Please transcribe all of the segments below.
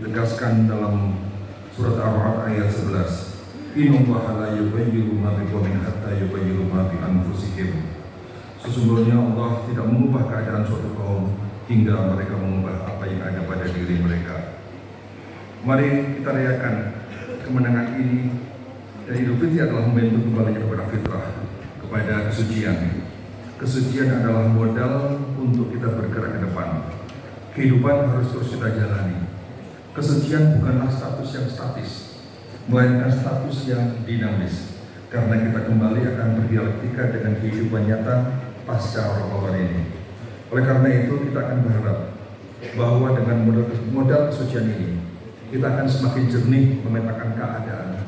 Tegaskan dalam surat Ar-Ra'd ayat 11. Innallaha la yughayyiru ma biqaumin hatta yughayyiru ma bi anfusihim. Sesungguhnya Allah tidak mengubah keadaan suatu kaum hingga mereka mengubah apa yang ada pada diri mereka. Mari kita rayakan kemenangan ini, dan Idul Fitri adalah momentum kembali kepada fitrah, kepada kesucian. Kesucian adalah modal untuk kita bergerak ke depan. Kehidupan harus terus kita jalani. Kesucian bukanlah status yang statis, melainkan status yang dinamis, karena kita kembali akan berdialektika dengan kehidupan nyata pasca Ramadan ini. Oleh karena itu kita akan berharap bahwa dengan modal kesucian ini kita akan semakin jernih memetakan keadaan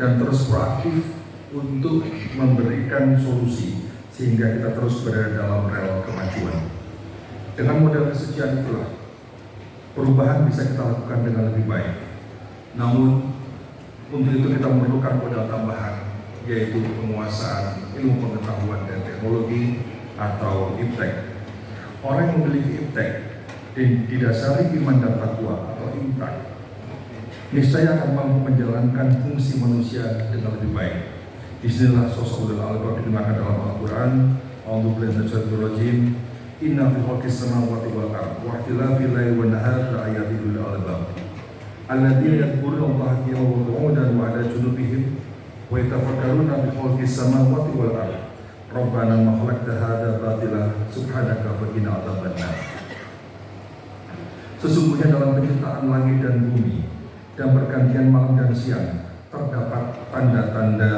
dan terus proaktif untuk memberikan solusi sehingga kita terus berada dalam rel kemajuan. Dengan modal kesucian itulah perubahan bisa kita lakukan dengan lebih baik. Namun untuk itu kita memerlukan modal tambahan, yaitu penguasaan ilmu pengetahuan dan teknologi atau iptek. Orang yang memiliki iptek didasari iman dan takwa atau imtak, niscaya akan mampu menjalankan fungsi manusia dengan lebih baik. Disinilah sosok ulul albab digunakan dalam Al-Quran. A'udzubillahi minasyaitonir rajim. Inna fi khalqis samawati wal ardi wa ikhtilafil laili wan nahari laayatin lil albab. Alladzina yadhkuruna Allaha qiyaman wa qu'udan wa 'ala junubihim wa yatafakkaruna fi khalqis samawati wal ardi. Rabbana ma khalaqta hadza batila subhanaka faqina adzabannar. Sesungguhnya dalam penciptaan langit dan bumi dan pergantian malam dan siang terdapat tanda-tanda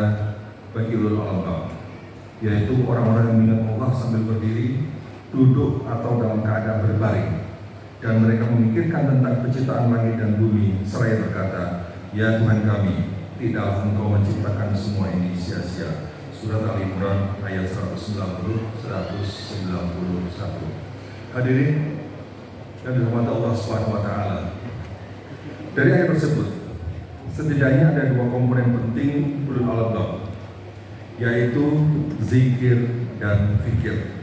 bagi ulul albab, yaitu orang-orang yang mengingat Allah sambil berdiri, duduk atau dalam keadaan berbaring, dan mereka memikirkan tentang penciptaan langit dan bumi seraya berkata, ya Tuhan kami, tidaklah Engkau menciptakan semua ini sia-sia. Surat Al-Imran ayat 190-191. Hadirin yang dirahmati Allah SWT, dari ayat tersebut setidaknya ada dua komponen penting ulul albab, yaitu zikir dan fikir.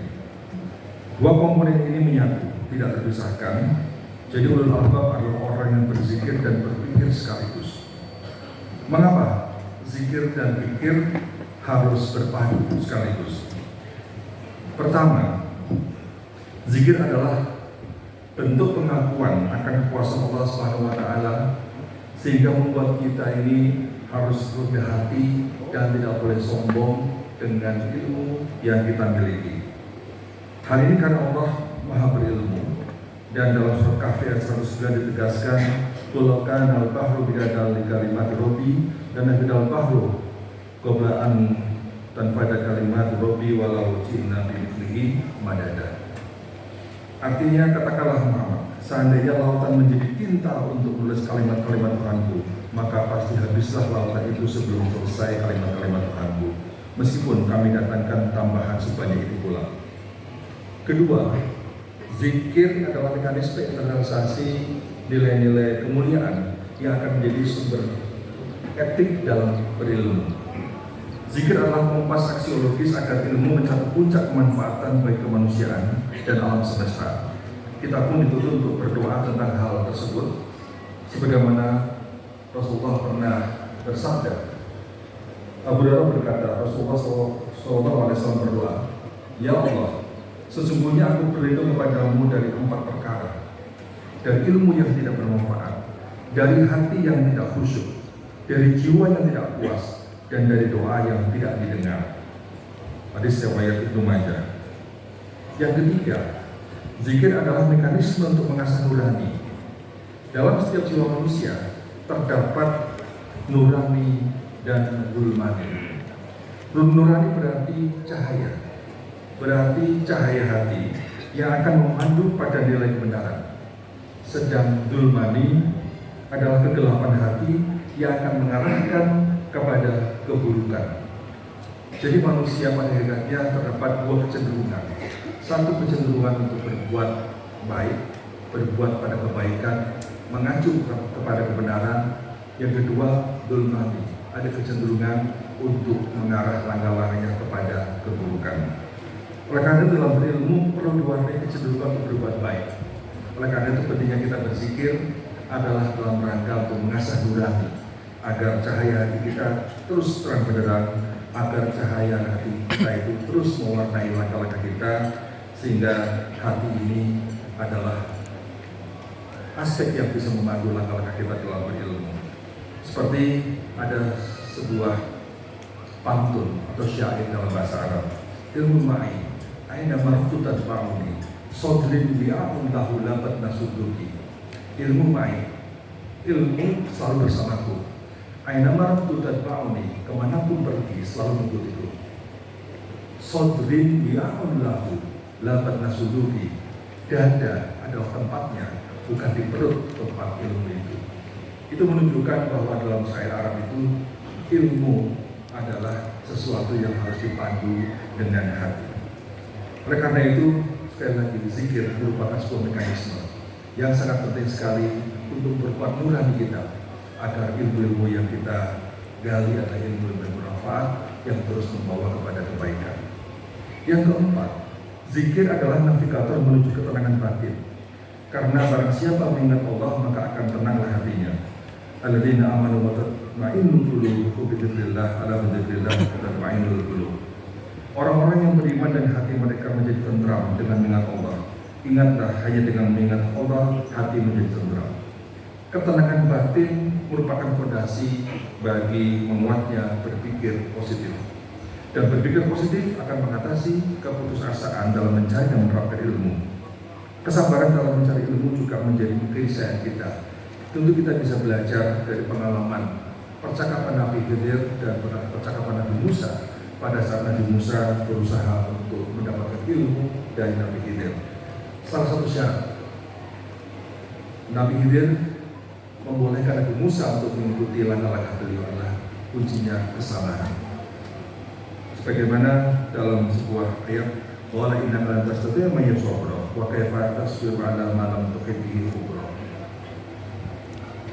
Dua komponen ini menyatu, tidak terpisahkan. Jadi ulul albab adalah orang yang berzikir dan berpikir sekaligus. Mengapa zikir dan pikir harus berpadu sekaligus? Pertama, zikir adalah bentuk pengakuan akan kuasa Allah SWT, sehingga membuat kita ini harus berhati dan tidak boleh sombong dengan ilmu yang kita miliki. Hal ini karena Allah Maha berilmu, dan dalam surat Kahfi ayat 109 ditegaskan, "Qul kana al-bahru bidal kalimat Rabbi dan bidal bahru qablaan dan pada kalimat Rabbi walau jinna bimithlihi madada." Artinya, katakanlah Muhammad, seandainya lautan menjadi tinta untuk menulis kalimat-kalimat Tuhanku, maka pasti habislah lautan itu sebelum selesai kalimat-kalimat Tuhanku, meskipun kami datangkan tambahan sebanyak itu pula. Kedua, zikir adalah mekanisme internalisasi nilai-nilai kemuliaan yang akan menjadi sumber etik dalam berilmu. Zikir adalah kompas aksiologis agar ilmu mencapai puncak kemanfaatan bagi kemanusiaan dan alam semesta. Kita pun dituntut untuk berdoa tentang hal tersebut, sebagaimana Rasulullah pernah bersabda. Abu Hurairah berkata, Rasulullah SAW berdoa, ya Allah, sesungguhnya aku berlindung kepadamu dari 4 perkara, dari ilmu yang tidak bermanfaat, dari hati yang tidak khusyuk, dari jiwa yang tidak puas, dan dari doa yang tidak didengar. Hadis riwayat Ibnu Majah. Yang ketiga, zikir adalah mekanisme untuk mengasah nurani. Dalam setiap jiwa manusia terdapat nurani dan zulmani. Nurani berarti cahaya, berarti cahaya hati yang akan memandu pada nilai kebenaran. Sedang zulmani adalah kegelapan hati yang akan mengarahkan kepada keburukan. Jadi manusia pada hakikatnya terdapat 2 kecenderungan. Satu, kecenderungan untuk berbuat baik, berbuat pada kebaikan, mengacu kepada kebenaran. Yang kedua, zulmani, ada kecenderungan untuk mengarah langkah-langkahnya kepada keburukan. Oleh karena itu dalam berilmu perlu diwarnai kecenderungan untuk berbuat baik. Oleh karena itu pentingnya kita berzikir, adalah dalam rangka untuk mengasah nurani agar cahaya hati kita terus terang benderang, agar cahaya hati kita itu terus mewarnai langkah-langkah kita, sehingga hati ini adalah aspek yang bisa memandu langkah-langkah kita dalam berilmu. Seperti ada sebuah pantun atau syair dalam bahasa Arab, ilmu ma'i aina martu tadfa'uni sodrin bi'a'un lahu labat nasuduki. Ilmu ma'i, ilmu selalu bersamaku. Aina martu tadfa'uni, kemanapun pergi selalu mengikutiku. Sodrin bi'a'un lahu labat nasuduki, dada adalah tempatnya, bukan di perut tempat ilmu itu. Itu menunjukkan bahwa dalam syair Arab itu ilmu adalah sesuatu yang harus dipandu dengan hati. Oleh karena itu, sekali lagi, zikir merupakan sebuah mekanisme yang sangat penting sekali untuk berkuat nurani kita, agar ilmu-ilmu yang kita gali adalah ilmu yang bermanfaat yang terus membawa kepada kebaikan. Yang keempat, zikir adalah navigator menuju ketenangan batin. Karena barang siapa mengingat Allah, maka akan tenanglah hatinya. Alladzina amanu wa tatma'innu qulubuhum bi dzikrillah, ala dzikrillah tatma'innul qulub. Orang-orang yang beriman dan hati mereka menjadi tentram dengan mengingat Allah. Ingatlah, hanya dengan mengingat Allah hati menjadi tentram. Ketenangan batin merupakan fondasi bagi menguatnya berpikir positif. Dan berpikir positif akan mengatasi keputusasaan dalam mencari dan menerapkan ilmu. Kesabaran dalam mencari ilmu juga menjadi keniscayaan kita. Tentu kita bisa belajar dari pengalaman percakapan Nabi Khidir dan percakapan Nabi Musa pada saat Nabi Musa berusaha untuk mendapatkan ilmu dari Nabi Khidir. Salah satu syarat Nabi Khidir membolehkan Nabi Musa untuk mengikuti langkah-langkah beliau adalah kuncinya kesabaran. Sebagaimana dalam sebuah ayat, wala innaka lan tastati'a may sabra wa kaifa tasbiru 'ala ma lam tuhit bihi khubra.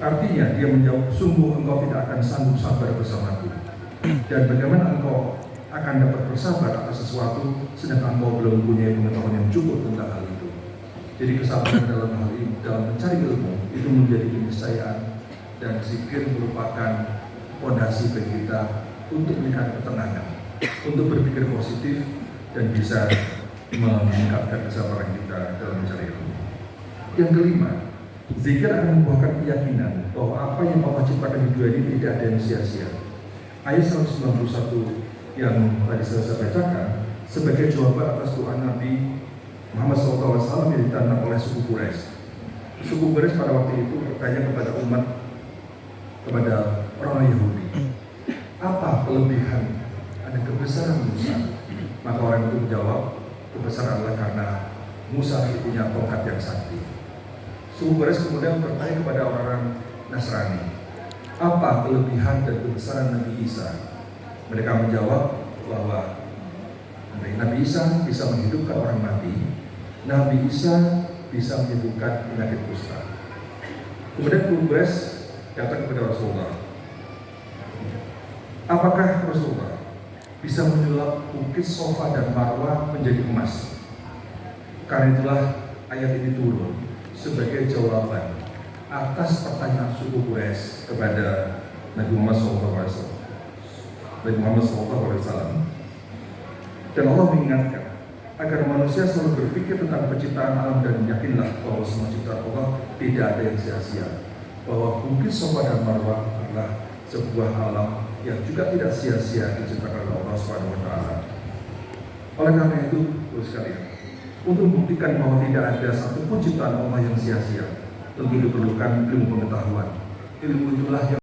Artinya dia menjawab, sungguh engkau tidak akan sanggup sabar bersamaku. Dan bagaimana engkau akan dapat bersabar atas sesuatu sedangkan engkau belum mempunyai pengetahuan yang cukup tentang hal itu. Jadi kesabaran dalam hal ini, dalam mencari ilmu itu menjadi keniscayaan, dan zikir merupakan fondasi bagi kita untuk meningkatkan ketenangan, untuk berpikir positif dan bisa meningkatkan kesabaran kita dalam mencari ilmu. Yang kelima, zikir akan membuahkan keyakinan bahwa apa yang Allah ciptakan di dunia ini tidak ada yang sia-sia. Ayat 191 yang tadi saya bacakan sebagai jawaban atas doa Nabi Muhammad SAW yang ditanam oleh suku Quraisy. Suku Quraisy pada waktu itu bertanya kepada umat, kepada orang Yahudi, apa kelebihan ada kebesaran Musa? Maka orang itu menjawab, kebesaran adalah karena Musa itu punya tongkat yang sakti. Suku Quraisy kemudian bertanya kepada orang Nasrani, apa kelebihan dan kebesaran Nabi Isa? Mereka menjawab bahwa Nabi Isa bisa menghidupkan orang mati, Nabi Isa bisa menyembuhkan penyakit kusta. Kemudian Suku Quraisy datang kepada Rasulullah, apakah Rasulullah bisa menyulap bukit Sofa dan Marwah menjadi emas? Karena itulah ayat ini turun sebagai jawaban atas pertanyaan suku Quraisy kepada Nabi Muhammad SAW. Nabi Muhammad SAW. Dan Allah mengingatkan agar manusia selalu berpikir tentang penciptaan alam dan yakinlah bahwa semua ciptaan Allah tidak ada yang sia-sia. Bahwa bukit Sofa dan Marwah adalah sebuah alam yang juga tidak sia-sia diciptakan oleh Allah SWT. Oleh karena itu, terus sekalian, untuk membuktikan bahwa tidak ada satupun ciptaan Allah yang sia-sia, tentu diperlukan ilmu pengetahuan. Ilmu itulah yang